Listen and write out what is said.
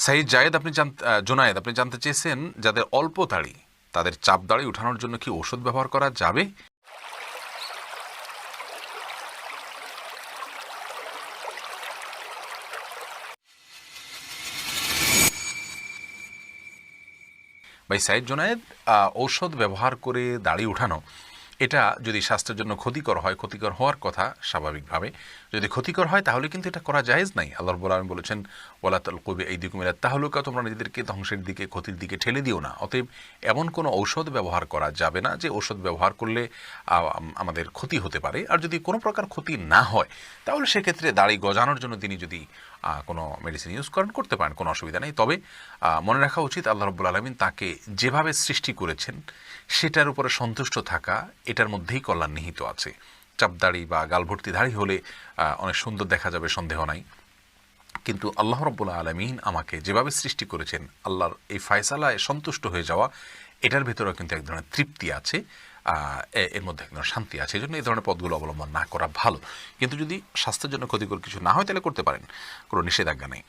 সাইদ জায়েদ জোনায়েদ আপনি জানতে চেয়েছেন যাদের অল্প দাড়ি তাদের চাপ দাড়ি উঠানোর জন্য কি ওষুধ ব্যবহার করা যাবে? ভাই সাইদ জোনায়েদ, ঔষধ ব্যবহার করে দাড়ি উঠানো এটা যদি স্বাস্থ্যের জন্য ক্ষতিকর হয়, ক্ষতিকর হওয়ার কথা স্বাভাবিকভাবে, যদি ক্ষতিকর হয় তাহলে কিন্তু এটা করা জায়েজ নাই। আল্লাহ রাব্বুল আলামিন বলেছেন ওয়ালা তালকু বিআইদিকুম ইলা তাহলুকা, তোমরা নিজেদেরকে ধ্বংসের দিকে, ক্ষতির দিকে ঠেলে দিও না। অতএব এমন কোনো ঔষধ ব্যবহার করা যাবে না যে ঔষধ ব্যবহার করলে আমাদের ক্ষতি হতে পারে। আর যদি কোনো প্রকার ক্ষতি না হয় তাহলে সেক্ষেত্রে দাড়ি গজানোর জন্য তিনি যদি কোনো মেডিসিন ইউজ করেন, করতে পারেন, কোনো অসুবিধা নেই। তবে মনে রাখা উচিত আল্লাহ রাব্বুল আলামিন তাকে যেভাবে সৃষ্টি করেছেন সেটার উপরে সন্তুষ্ট থাকা, এটার মধ্যেই কল্যাণ নিহিত আছে। চাপদাড়ি বা গালভর্তি দাড়ি হলে অনেক সুন্দর দেখা যাবে, সন্দেহ নাই, কিন্তু আল্লাহ রাব্বুল আলামিন আমাকে যেভাবে সৃষ্টি করেছেন, আল্লাহর এই ফয়সালায় সন্তুষ্ট হয়ে যাওয়া, এটার ভেতরেও কিন্তু এক ধরনের তৃপ্তি আছে, এর মধ্যে এক ধরনের শান্তি আছে। এই জন্য এই ধরনের পথগুলো অবলম্বন না করা ভালো। কিন্তু যদি স্বাস্থ্যের জন্য ক্ষতিকর কিছু না হয় তাহলে করতে পারেন, কোনো নিষেধাজ্ঞা নেই।